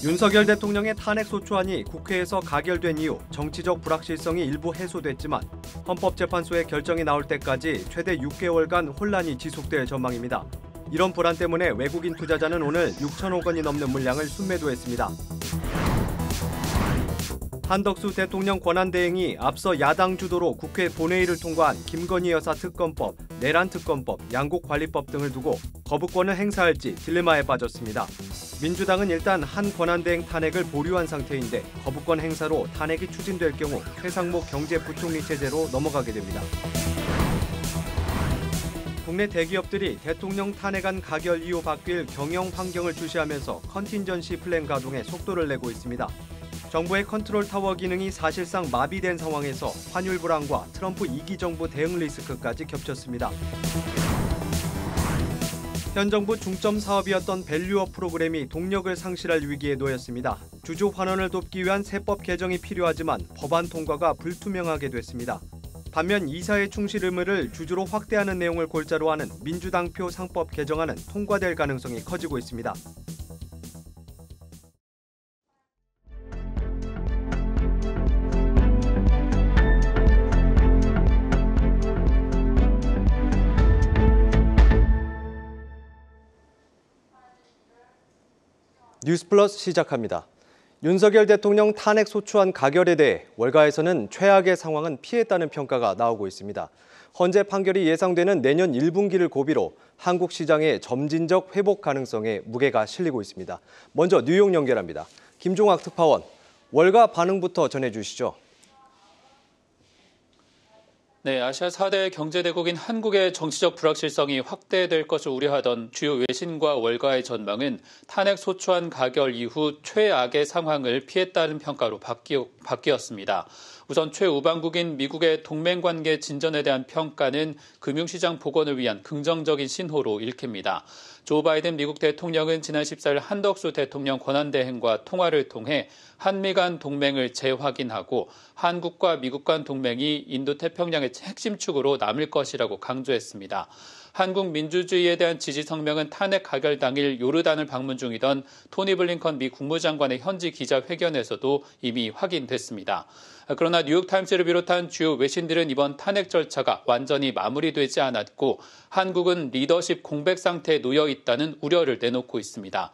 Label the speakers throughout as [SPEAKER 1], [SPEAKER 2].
[SPEAKER 1] 윤석열 대통령의 탄핵 소추안이 국회에서 가결된 이후 정치적 불확실성이 일부 해소됐지만 헌법재판소의 결정이 나올 때까지 최대 6개월간 혼란이 지속될 전망입니다. 이런 불안 때문에 외국인 투자자는 오늘 6천억 원이 넘는 물량을 순매도했습니다. 한덕수 대통령 권한대행이 앞서 야당 주도로 국회 본회의를 통과한 김건희 여사 특검법, 내란 특검법, 양국관리법 등을 두고 거부권을 행사할지 딜레마에 빠졌습니다. 민주당은 일단 한 권한대행 탄핵을 보류한 상태인데 거부권 행사로 탄핵이 추진될 경우 최상목 경제부총리 체제로 넘어가게 됩니다. 국내 대기업들이 대통령 탄핵안 가결 이후 바뀔 경영 환경을 주시하면서 컨틴전시 플랜 가동에 속도를 내고 있습니다. 정부의 컨트롤 타워 기능이 사실상 마비된 상황에서 환율 불안과 트럼프 2기 정부 대응 리스크까지 겹쳤습니다. 현 정부 중점 사업이었던 밸류업 프로그램이 동력을 상실할 위기에 놓였습니다. 주주 환원을 돕기 위한 세법 개정이 필요하지만 법안 통과가 불투명하게 됐습니다. 반면 이사의 충실 의무를 주주로 확대하는 내용을 골자로 하는 민주당표 상법 개정안은 통과될 가능성이 커지고 있습니다. 뉴스플러스 시작합니다. 윤석열 대통령 탄핵 소추안 가결에 대해 월가에서는 최악의 상황은 피했다는 평가가 나오고 있습니다. 헌재 판결이 예상되는 내년 1분기를 고비로 한국 시장의 점진적 회복 가능성에 무게가 실리고 있습니다. 먼저 뉴욕 연결합니다. 김종학 특파원, 월가 반응부터 전해주시죠.
[SPEAKER 2] 네, 아시아 4대 경제대국인 한국의 정치적 불확실성이 확대될 것을 우려하던 주요 외신과 월가의 전망은 탄핵 소추안 가결 이후 최악의 상황을 피했다는 평가로 바뀌었습니다. 우선 최우방국인 미국의 동맹관계 진전에 대한 평가는 금융시장 복원을 위한 긍정적인 신호로 읽힙니다. 조 바이든 미국 대통령은 지난 14일 한덕수 대통령 권한대행과 통화를 통해 한미 간 동맹을 재확인하고 한국과 미국 간 동맹이 인도태평양의 핵심 축으로 남을 것이라고 강조했습니다. 한국 민주주의에 대한 지지 성명은 탄핵 가결 당일 요르단을 방문 중이던 토니 블링컨 미 국무장관의 현지 기자회견에서도 이미 확인됐습니다. 그러나 뉴욕타임스를 비롯한 주요 외신들은 이번 탄핵 절차가 완전히 마무리되지 않았고 한국은 리더십 공백 상태에 놓여 있다는 우려를 내놓고 있습니다.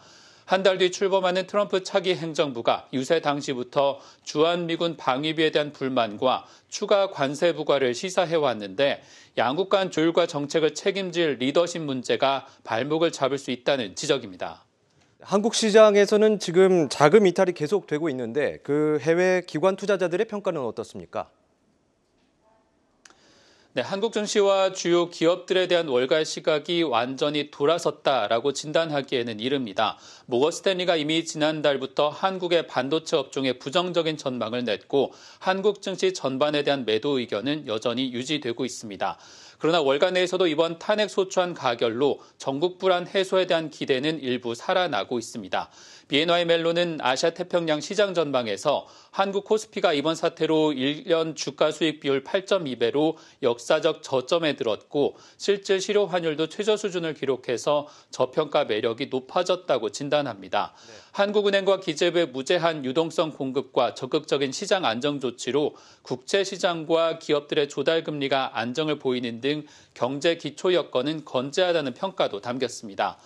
[SPEAKER 2] 한 달 뒤 출범하는 트럼프 차기 행정부가 유세 당시부터 주한미군 방위비에 대한 불만과 추가 관세 부과를 시사해왔는데 양국 간 조율과 정책을 책임질 리더십 문제가 발목을 잡을 수 있다는 지적입니다.
[SPEAKER 1] 한국 시장에서는 지금 자금 이탈이 계속되고 있는데 그 해외 기관 투자자들의 평가는 어떻습니까?
[SPEAKER 2] 네, 한국 증시와 주요 기업들에 대한 월가의 시각이 완전히 돌아섰다라고 진단하기에는 이릅니다. 모건 스탠리가 이미 지난달부터 한국의 반도체 업종에 부정적인 전망을 냈고 한국 증시 전반에 대한 매도 의견은 여전히 유지되고 있습니다. 그러나 월가 내에서도 이번 탄핵 소추안 가결로 전국 불안 해소에 대한 기대는 일부 살아나고 있습니다. BNY 멜론은 아시아 태평양 시장 전망에서 한국 코스피가 이번 사태로 1년 주가 수익 비율 8.2배로 역사적 저점에 들었고 실질 실효 환율도 최저 수준을 기록해서 저평가 매력이 높아졌다고 진단합니다. 네. 한국은행과 기재부의 무제한 유동성 공급과 적극적인 시장 안정 조치로 국채 시장과 기업들의 조달 금리가 안정을 보이는 등 경제 기초 여건은 건재하다는 평가도 담겼습니다.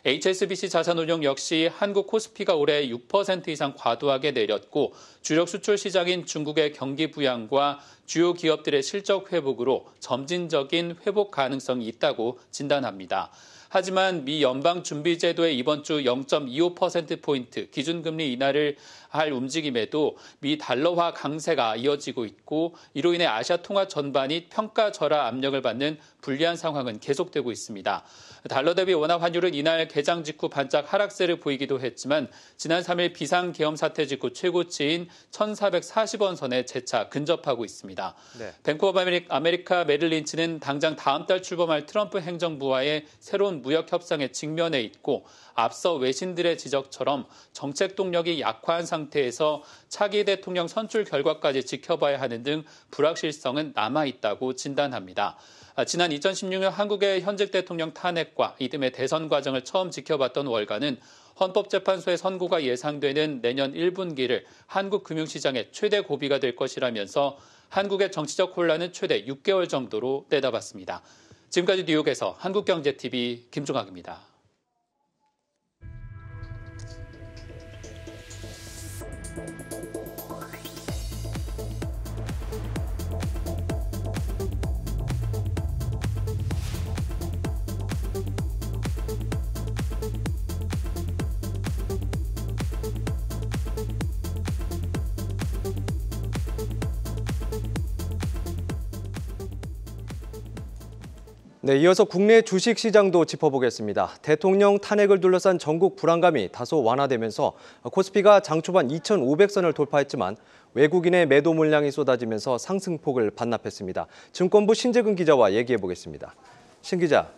[SPEAKER 2] HSBC 자산운용 역시 한국 코스피가 올해 6% 이상 과도하게 내렸고 주력 수출 시장인 중국의 경기 부양과 주요 기업들의 실적 회복으로 점진적인 회복 가능성이 있다고 진단합니다. 하지만 미 연방준비제도의 이번 주 0.25%포인트 기준금리 인하를 할 움직임에도 미 달러화 강세가 이어지고 있고 이로 인해 아시아 통화 전반이 평가 절하 압력을 받는 불리한 상황은 계속되고 있습니다. 달러 대비 원화 환율은 이날 개장 직후 반짝 하락세를 보이기도 했지만 지난 3일 비상계엄 사태 직후 최고치인 1,440원 선에 재차 근접하고 있습니다. 네. 뱅크 오브 아메리카 메릴 린치는 당장 다음 달 출범할 트럼프 행정부와의 새로운 무역 협상에 직면해 있고 앞서 외신들의 지적처럼 정책 동력이 약화한 상태에서 차기 대통령 선출 결과까지 지켜봐야 하는 등 불확실성은 남아있다고 진단합니다. 지난 2016년 한국의 현직 대통령 탄핵과 이듬해 대선 과정을 처음 지켜봤던 월가는 헌법재판소의 선고가 예상되는 내년 1분기를 한국 금융시장의 최대 고비가 될 것이라면서 한국의 정치적 혼란은 최대 6개월 정도로 내다봤습니다. 지금까지 뉴욕에서 한국경제TV 김종학입니다.
[SPEAKER 1] 네, 이어서 국내 주식시장도 짚어보겠습니다. 대통령 탄핵을 둘러싼 전국 불안감이 다소 완화되면서 코스피가 장 초반 2,500선을 돌파했지만 외국인의 매도 물량이 쏟아지면서 상승폭을 반납했습니다. 증권부 신재근 기자와 얘기해보겠습니다. 신 기자,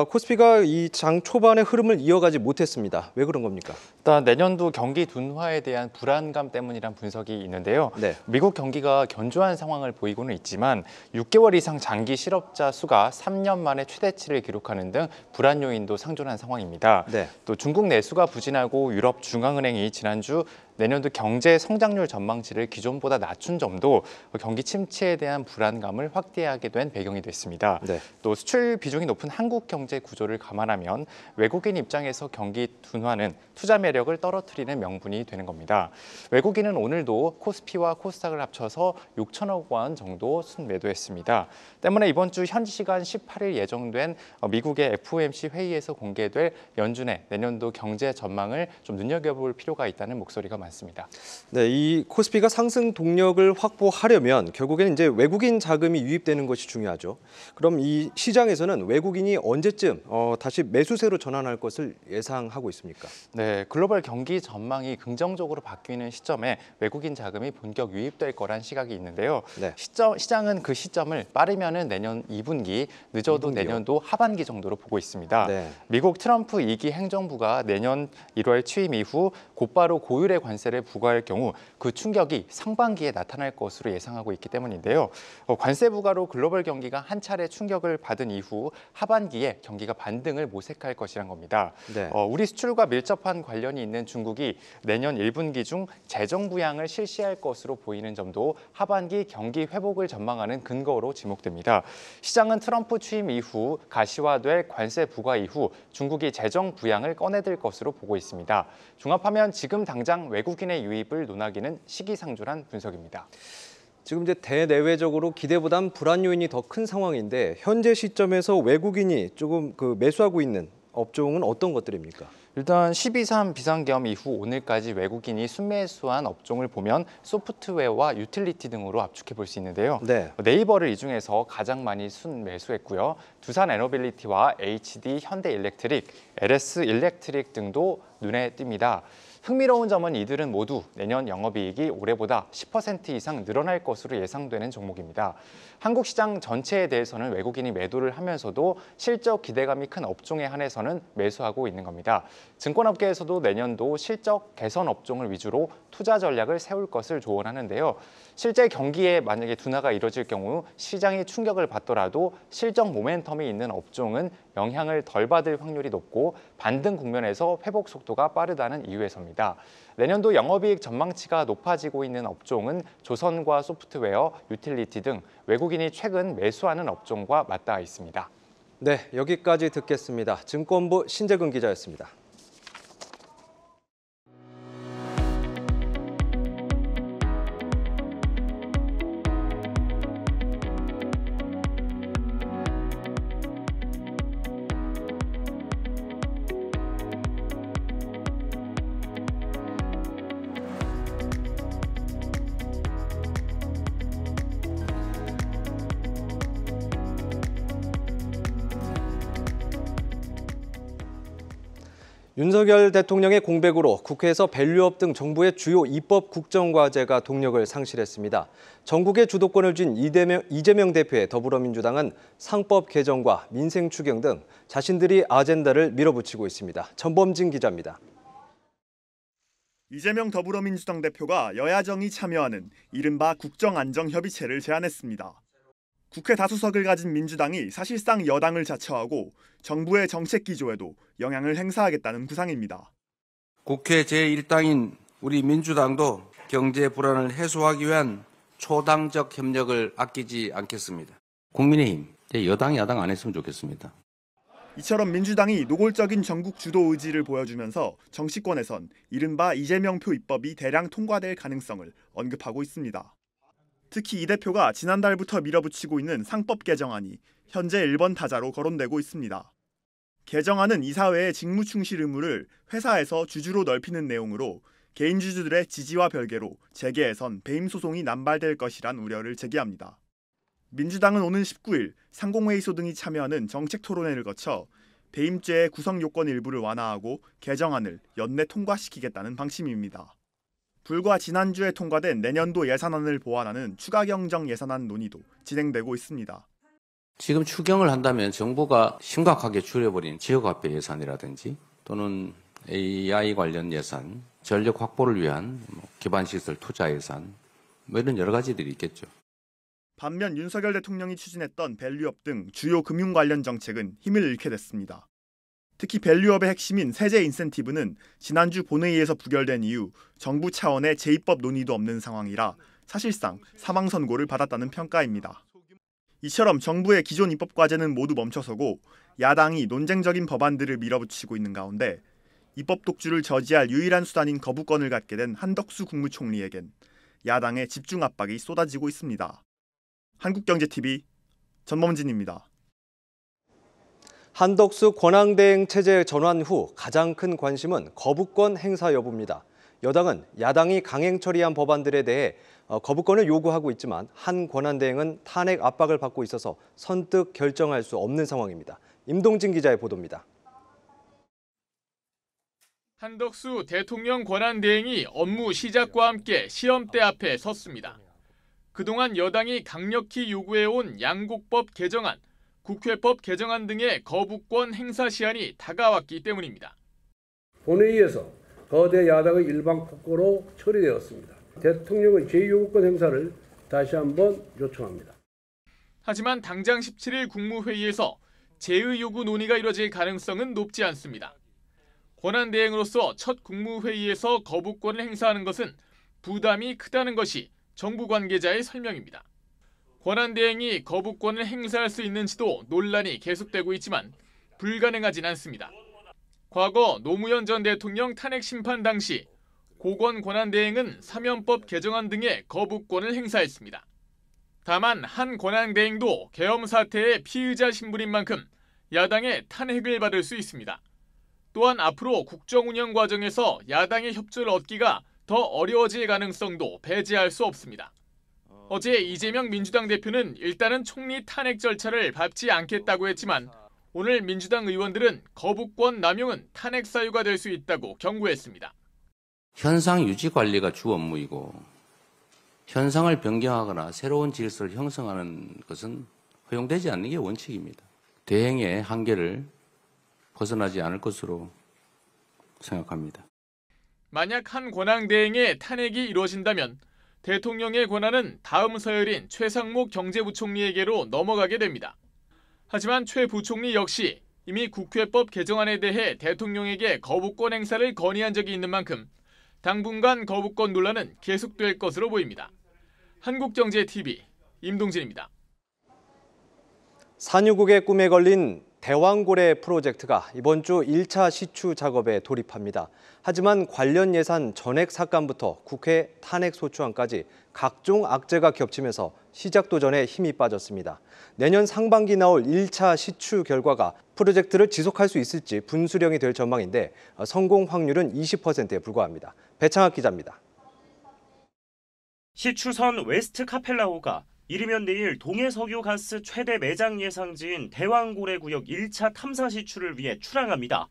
[SPEAKER 1] 코스피가 이 장 초반의 흐름을 이어가지 못했습니다. 왜 그런 겁니까?
[SPEAKER 3] 일단 내년도 경기 둔화에 대한 불안감 때문이란 분석이 있는데요.
[SPEAKER 1] 네.
[SPEAKER 3] 미국 경기가 견조한 상황을 보이고는 있지만 6개월 이상 장기 실업자 수가 3년 만에 최대치를 기록하는 등 불안 요인도 상존한 상황입니다.
[SPEAKER 1] 네.
[SPEAKER 3] 또 중국 내수가 부진하고 유럽 중앙은행이 지난주 내년도 경제 성장률 전망치를 기존보다 낮춘 점도 경기 침체에 대한 불안감을 확대하게 된 배경이 됐습니다.
[SPEAKER 1] 네.
[SPEAKER 3] 또 수출 비중이 높은 한국 경제 구조를 감안하면 외국인 입장에서 경기 둔화는 투자 매력을 떨어뜨리는 명분이 되는 겁니다. 외국인은 오늘도 코스피와 코스닥을 합쳐서 6천억 원 정도 순매도했습니다. 때문에 이번 주 현지 시간 18일 예정된 미국의 FOMC 회의에서 공개될 연준의 내년도 경제 전망을 좀 눈여겨볼 필요가 있다는 목소리가 많습니다.
[SPEAKER 1] 네, 이 코스피가 상승 동력을 확보하려면 결국에는 이제 외국인 자금이 유입되는 것이 중요하죠. 그럼 이 시장에서는 외국인이 언제쯤 다시 매수세로 전환할 것을 예상하고 있습니까?
[SPEAKER 3] 네, 글로벌 경기 전망이 긍정적으로 바뀌는 시점에 외국인 자금이 본격 유입될 거란 시각이 있는데요.
[SPEAKER 1] 네.
[SPEAKER 3] 시장은 그 시점을 빠르면은 내년 2분기, 늦어도
[SPEAKER 1] 2분기요?
[SPEAKER 3] 내년도 하반기 정도로 보고 있습니다.
[SPEAKER 1] 네.
[SPEAKER 3] 미국 트럼프 2기 행정부가 내년 1월 취임 이후 곧바로 고율의 관세를 부과할 경우 그 충격이 상반기에 나타날 것으로 예상하고 있기 때문인데요. 관세 부과로 글로벌 경기가 한 차례 충격을 받은 이후 하반기에 경기가 반등을 모색할 것이란 겁니다.
[SPEAKER 1] 네.
[SPEAKER 3] 우리 수출과 밀접한 관련이 있는 중국이 내년 1분기 중 재정 부양을 실시할 것으로 보이는 점도 하반기 경기 회복을 전망하는 근거로 지목됩니다. 시장은 트럼프 취임 이후 가시화될 관세 부과 이후 중국이 재정 부양을 꺼내들 것으로 보고 있습니다. 종합하면 지금 당장 외국인의 유입을 논하기는 시기상조란 분석입니다.
[SPEAKER 1] 지금 이제 대내외적으로 기대보단 불안 요인이 더 큰 상황인데 현재 시점에서 외국인이 조금 매수하고 있는 업종은 어떤 것들입니까?
[SPEAKER 3] 일단 12.3 비상계엄 이후 오늘까지 외국인이 순매수한 업종을 보면 소프트웨어와 유틸리티 등으로 압축해 볼 수 있는데요.
[SPEAKER 1] 네.
[SPEAKER 3] 네이버를 이 중에서 가장 많이 순매수했고요. 두산 에너빌리티와 HD 현대일렉트릭, LS 일렉트릭 등도 눈에 띕니다. 흥미로운 점은 이들은 모두 내년 영업이익이 올해보다 10% 이상 늘어날 것으로 예상되는 종목입니다. 한국 시장 전체에 대해서는 외국인이 매도를 하면서도 실적 기대감이 큰 업종에 한해서는 매수하고 있는 겁니다. 증권업계에서도 내년도 실적 개선 업종을 위주로 투자 전략을 세울 것을 조언하는데요. 실제 경기에 만약에 둔화가 이뤄질 경우 시장이 충격을 받더라도 실적 모멘텀이 있는 업종은 영향을 덜 받을 확률이 높고 반등 국면에서 회복 속도가 빠르다는 이유에서입니다. 내년도 영업이익 전망치가 높아지고 있는 업종은 조선과 소프트웨어, 유틸리티 등 외국인이 최근 매수하는 업종과 맞닿아 있습니다.
[SPEAKER 1] 네, 여기까지 듣겠습니다. 증권부 신재근 기자였습니다. 윤석열 대통령의 공백으로 국회에서 밸류업 등 정부의 주요 입법 국정과제가 동력을 상실했습니다. 전국의 주도권을 쥔 이재명 대표의 더불어민주당은 상법 개정과 민생 추경 등 자신들이 아젠다를 밀어붙이고 있습니다. 전범진 기자입니다.
[SPEAKER 4] 이재명 더불어민주당 대표가 여야정이 참여하는 이른바 국정안정협의체를 제안했습니다. 국회 다수석을 가진 민주당이 사실상 여당을 자처하고 정부의 정책 기조에도 영향을 행사하겠다는 구상입니다.
[SPEAKER 5] 국회 제1당인 우리 민주당도 경제 불안을 해소하기 위한 초당적 협력을 아끼지 않겠습니다. 국민의힘, 여당, 야당 안 했으면 좋겠습니다.
[SPEAKER 4] 이처럼 민주당이 노골적인 전국 주도 의지를 보여주면서 정치권에선 이른바 이재명표 입법이 대량 통과될 가능성을 언급하고 있습니다. 특히 이 대표가 지난달부터 밀어붙이고 있는 상법 개정안이 현재 1번 타자로 거론되고 있습니다. 개정안은 이사회의 직무 충실 의무를 회사에서 주주로 넓히는 내용으로 개인 주주들의 지지와 별개로 재계에선 배임 소송이 남발될 것이란 우려를 제기합니다. 민주당은 오는 19일 상공회의소 등이 참여하는 정책 토론회를 거쳐 배임죄의 구성 요건 일부를 완화하고 개정안을 연내 통과시키겠다는 방침입니다. 불과 지난주에 통과된 내년도 예산안을 보완하는 추가 경정 예산안 논의도 진행되고 있습니다.
[SPEAKER 5] 지금 추경을 한다면 정부가 심각하게 줄여버린 지역화폐 예산이라든지 또는 AI 관련 예산, 전력 확보를 위한 기반시설 투자 예산, 이런 여러 가지들이 있겠죠.
[SPEAKER 4] 반면 윤석열 대통령이 추진했던 밸류업 등 주요 금융 관련 정책은 힘을 잃게 됐습니다. 특히 밸류업의 핵심인 세제 인센티브는 지난주 본회의에서 부결된 이후 정부 차원의 재입법 논의도 없는 상황이라 사실상 사망 선고를 받았다는 평가입니다. 이처럼 정부의 기존 입법 과제는 모두 멈춰서고 야당이 논쟁적인 법안들을 밀어붙이고 있는 가운데 입법 독주를 저지할 유일한 수단인 거부권을 갖게 된 한덕수 국무총리에겐 야당의 집중 압박이 쏟아지고 있습니다. 한국경제TV 전범진입니다.
[SPEAKER 1] 한덕수 권한대행 체제 전환 후 가장 큰 관심은 거부권 행사 여부입니다. 여당은 야당이 강행 처리한 법안들에 대해 거부권을 요구하고 있지만 한 권한대행은 탄핵 압박을 받고 있어서 선뜻 결정할 수 없는 상황입니다. 임동진 기자의 보도입니다.
[SPEAKER 6] 한덕수 대통령 권한대행이 업무 시작과 함께 시험대 앞에 섰습니다. 그동안 여당이 강력히 요구해온 양곡법 개정안, 국회법 개정안 등의 거부권 행사 시한이 다가왔기 때문입니다.
[SPEAKER 7] 본회의에서 거대 야당의 일방 폭거로 처리되었습니다. 대통령의 제2요구권 행사를 다시 한번 요청합니다.
[SPEAKER 6] 하지만 당장 17일 국무회의에서 제의 요구 논의가 이뤄질 가능성은 높지 않습니다. 권한대행으로서 첫 국무회의에서 거부권을 행사하는 것은 부담이 크다는 것이 정부 관계자의 설명입니다. 권한대행이 거부권을 행사할 수 있는지도 논란이 계속되고 있지만 불가능하진 않습니다. 과거 노무현 전 대통령 탄핵 심판 당시 고건 권한대행은 사면법 개정안 등의 거부권을 행사했습니다. 다만 한 권한대행도 계엄 사태의 피의자 신분인 만큼 야당의 탄핵을 받을 수 있습니다. 또한 앞으로 국정운영 과정에서 야당의 협조를 얻기가 더 어려워질 가능성도 배제할 수 없습니다. 어제 이재명 민주당 대표는 일단은 총리 탄핵 절차를 밟지 않겠다고 했지만 오늘 민주당 의원들은 거부권 남용은 탄핵 사유가 될 수 있다고 경고했습니다.
[SPEAKER 5] 현상 유지 관리가 주 업무이고 현상을 변경하거나 새로운 질서를 형성하는 것은 허용되지 않는 게 원칙입니다. 대행의 한계를 벗어나지 않을 것으로 생각합니다.
[SPEAKER 6] 만약 한 권한대행의 탄핵이 이루어진다면 대통령의 권한은 다음 서열인 최상목 경제부총리에게로 넘어가게 됩니다. 하지만 최 부총리 역시 이미 국회법 개정안에 대해 대통령에게 거부권 행사를 건의한 적이 있는 만큼 당분간 거부권 논란은 계속될 것으로 보입니다. 한국경제TV 임동진입니다.
[SPEAKER 1] 산유국의 꿈에 걸린 대왕고래 프로젝트가 이번 주 1차 시추 작업에 돌입합니다. 하지만 관련 예산 전액 삭감부터 국회 탄핵 소추안까지 각종 악재가 겹치면서 시작도 전에 힘이 빠졌습니다. 내년 상반기 나올 1차 시추 결과가 프로젝트를 지속할 수 있을지 분수령이 될 전망인데 성공 확률은 20%에 불과합니다. 배창학 기자입니다.
[SPEAKER 8] 시추선 웨스트 카펠라호가 이르면 내일 동해석유가스 최대 매장 예상지인 대왕고래 구역 1차 탐사 시추를 위해 출항합니다.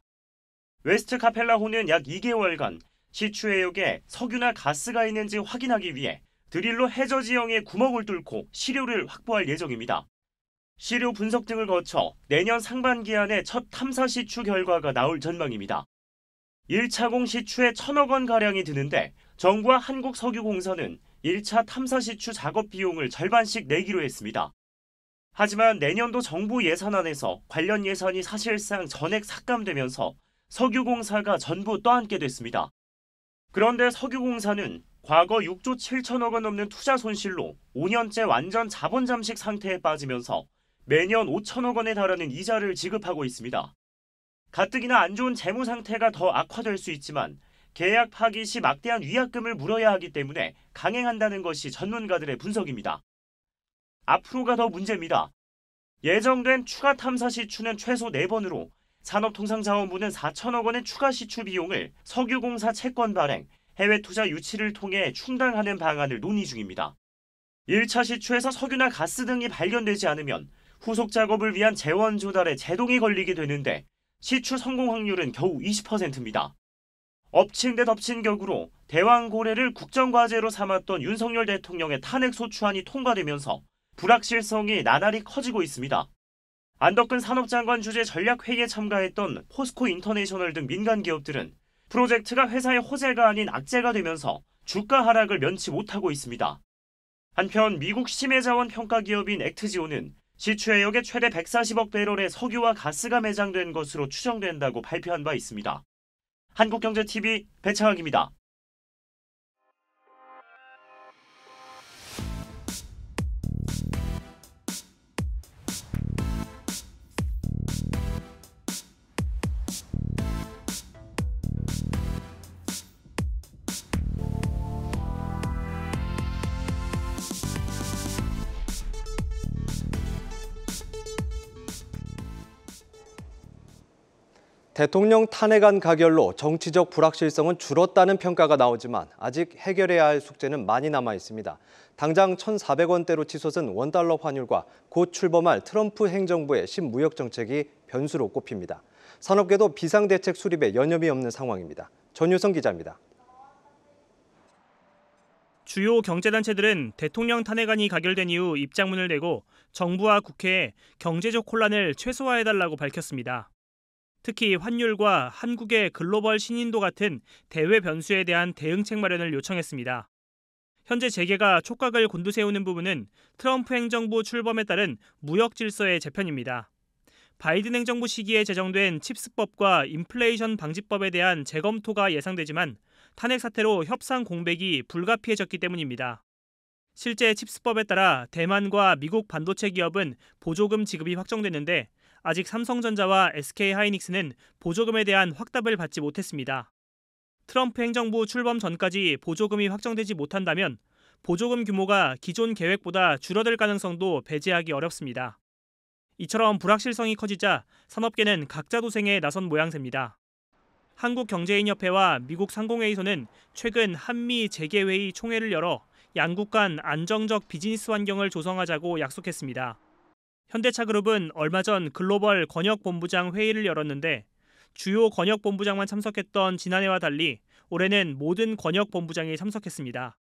[SPEAKER 8] 웨스트 카펠라호는 약 2개월간 시추 해역에 석유나 가스가 있는지 확인하기 위해 드릴로 해저 지형에 구멍을 뚫고 시료를 확보할 예정입니다. 시료 분석 등을 거쳐 내년 상반기 안에 첫 탐사 시추 결과가 나올 전망입니다. 1차공 시추에 1,000억 원가량이 드는데 정부와 한국석유공사는 1차 탐사 시추 작업 비용을 절반씩 내기로 했습니다. 하지만 내년도 정부 예산안에서 관련 예산이 사실상 전액 삭감되면서 석유공사가 전부 떠안게 됐습니다. 그런데 석유공사는 과거 6조 7천억 원 넘는 투자 손실로 5년째 완전 자본 잠식 상태에 빠지면서 매년 5천억 원에 달하는 이자를 지급하고 있습니다. 가뜩이나 안 좋은 재무 상태가 더 악화될 수 있지만 계약 파기 시 막대한 위약금을 물어야 하기 때문에 강행한다는 것이 전문가들의 분석입니다. 앞으로가 더 문제입니다. 예정된 추가 탐사 시추는 최소 4번으로 산업통상자원부는 4천억 원의 추가 시추 비용을 석유공사 채권 발행, 해외 투자 유치를 통해 충당하는 방안을 논의 중입니다. 1차 시추에서 석유나 가스 등이 발견되지 않으면 후속 작업을 위한 재원 조달에 제동이 걸리게 되는데 시추 성공 확률은 겨우 20%입니다. 엎친 데 덮친 격으로 대왕고래를 국정과제로 삼았던 윤석열 대통령의 탄핵소추안이 통과되면서 불확실성이 나날이 커지고 있습니다. 안덕근 산업장관 주재 전략회의에 참가했던 포스코 인터내셔널 등 민간 기업들은 프로젝트가 회사의 호재가 아닌 악재가 되면서 주가 하락을 면치 못하고 있습니다. 한편 미국 심해자원 평가 기업인 액트지오는 시추해역에 최대 140억 배럴의 석유와 가스가 매장된 것으로 추정된다고 발표한 바 있습니다. 한국경제TV 배창학입니다.
[SPEAKER 1] 대통령 탄핵안 가결로 정치적 불확실성은 줄었다는 평가가 나오지만 아직 해결해야 할 숙제는 많이 남아 있습니다. 당장 1,400원대로 치솟은 원달러 환율과 곧 출범할 트럼프 행정부의 신무역 정책이 변수로 꼽힙니다. 산업계도 비상대책 수립에 여념이 없는 상황입니다. 전유성 기자입니다.
[SPEAKER 9] 주요 경제단체들은 대통령 탄핵안이 가결된 이후 입장문을 내고 정부와 국회에 경제적 혼란을 최소화해달라고 밝혔습니다. 특히 환율과 한국의 글로벌 신인도 같은 대외 변수에 대한 대응책 마련을 요청했습니다. 현재 재계가 촉각을 곤두세우는 부분은 트럼프 행정부 출범에 따른 무역 질서의 재편입니다. 바이든 행정부 시기에 제정된 칩스법과 인플레이션 방지법에 대한 재검토가 예상되지만 탄핵 사태로 협상 공백이 불가피해졌기 때문입니다. 실제 칩스법에 따라 대만과 미국 반도체 기업은 보조금 지급이 확정됐는데 아직 삼성전자와 SK하이닉스는 보조금에 대한 확답을 받지 못했습니다. 트럼프 행정부 출범 전까지 보조금이 확정되지 못한다면 보조금 규모가 기존 계획보다 줄어들 가능성도 배제하기 어렵습니다. 이처럼 불확실성이 커지자 산업계는 각자 도생에 나선 모양새입니다. 한국경제인협회와 미국 상공회의소는 최근 한미 재계회의 총회를 열어 양국 간 안정적 비즈니스 환경을 조성하자고 약속했습니다. 현대차그룹은 얼마 전 글로벌 권역본부장 회의를 열었는데 주요 권역본부장만 참석했던 지난해와 달리 올해는 모든 권역본부장이 참석했습니다.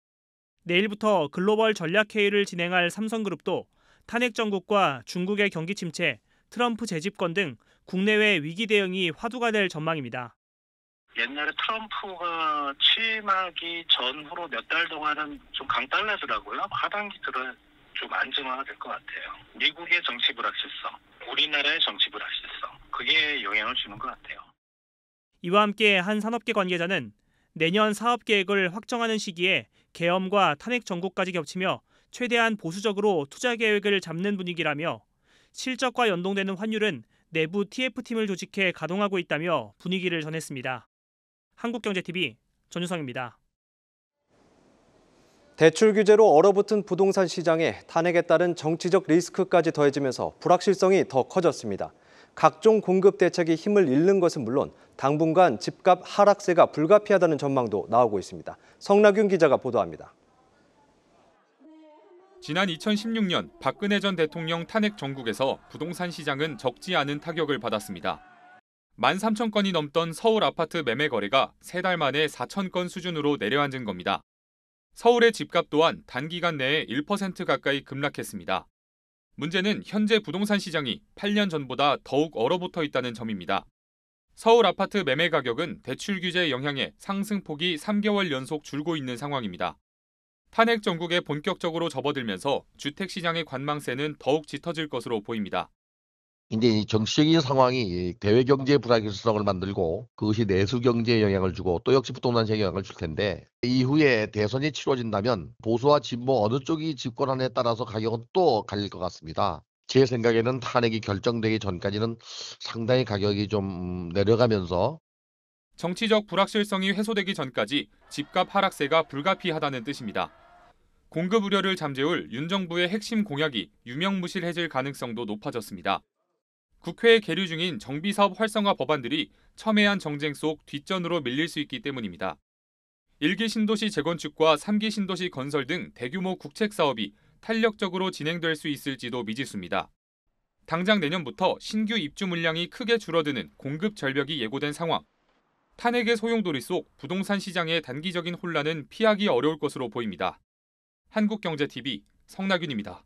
[SPEAKER 9] 내일부터 글로벌 전략회의를 진행할 삼성그룹도 탄핵 정국과 중국의 경기 침체, 트럼프 재집권 등 국내외 위기 대응이 화두가 될 전망입니다.
[SPEAKER 10] 옛날에 트럼프가 취임하기 전후로 몇 달 동안은 좀 강달라더라고요. 하반기 들어 좀 안정화가 될 것 같아요. 미국의 정치 불확실성, 우리나라의 정치 불확실성, 그게 영향을 주는 것 같아요.
[SPEAKER 9] 이와 함께 한 산업계 관계자는 내년 사업 계획을 확정하는 시기에 계엄과 탄핵 정국까지 겹치며 최대한 보수적으로 투자 계획을 잡는 분위기라며 실적과 연동되는 환율은 내부 TF팀을 조직해 가동하고 있다며 분위기를 전했습니다. 한국경제TV 전유성입니다.
[SPEAKER 1] 대출 규제로 얼어붙은 부동산 시장에 탄핵에 따른 정치적 리스크까지 더해지면서 불확실성이 더 커졌습니다. 각종 공급 대책이 힘을 잃는 것은 물론 당분간 집값 하락세가 불가피하다는 전망도 나오고 있습니다. 성나균 기자가 보도합니다.
[SPEAKER 11] 지난 2016년 박근혜 전 대통령 탄핵 정국에서 부동산 시장은 적지 않은 타격을 받았습니다. 13,000건이 넘던 서울 아파트 매매 거래가 3달 만에 4,000건 수준으로 내려앉은 겁니다. 서울의 집값 또한 단기간 내에 1% 가까이 급락했습니다. 문제는 현재 부동산 시장이 8년 전보다 더욱 얼어붙어 있다는 점입니다. 서울 아파트 매매 가격은 대출 규제 영향에 상승폭이 3개월 연속 줄고 있는 상황입니다. 탄핵 정국에 본격적으로 접어들면서 주택시장의 관망세는 더욱 짙어질 것으로 보입니다.
[SPEAKER 12] 이제 이 정치적인 상황이 대외 경제 불확실성을 만들고 그것이 내수 경제에 영향을 주고 또 역시 부동산에 영향을 줄 텐데 이후에 대선이 치러진다면 보수와 진보 어느 쪽이 집권하느냐에 따라서 가격은 또 갈릴 것 같습니다. 제 생각에는 탄핵이 결정되기 전까지는 상당히 가격이 좀 내려가면서
[SPEAKER 11] 정치적 불확실성이 해소되기 전까지 집값 하락세가 불가피하다는 뜻입니다. 공급 우려를 잠재울 윤 정부의 핵심 공약이 유명무실해질 가능성도 높아졌습니다. 국회에 계류 중인 정비사업 활성화 법안들이 첨예한 정쟁 속 뒷전으로 밀릴 수 있기 때문입니다. 1기 신도시 재건축과 3기 신도시 건설 등 대규모 국책 사업이 탄력적으로 진행될 수 있을지도 미지수입니다. 당장 내년부터 신규 입주 물량이 크게 줄어드는 공급 절벽이 예고된 상황. 탄핵의 소용돌이 속 부동산 시장의 단기적인 혼란은 피하기 어려울 것으로 보입니다. 한국경제TV 성나균입니다.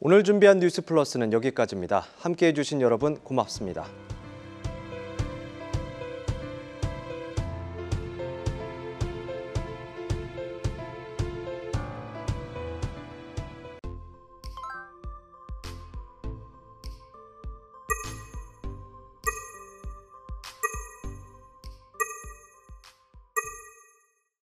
[SPEAKER 1] 오늘 준비한 뉴스 플러스는 여기까지입니다. 함께해 주신 여러분 고맙습니다.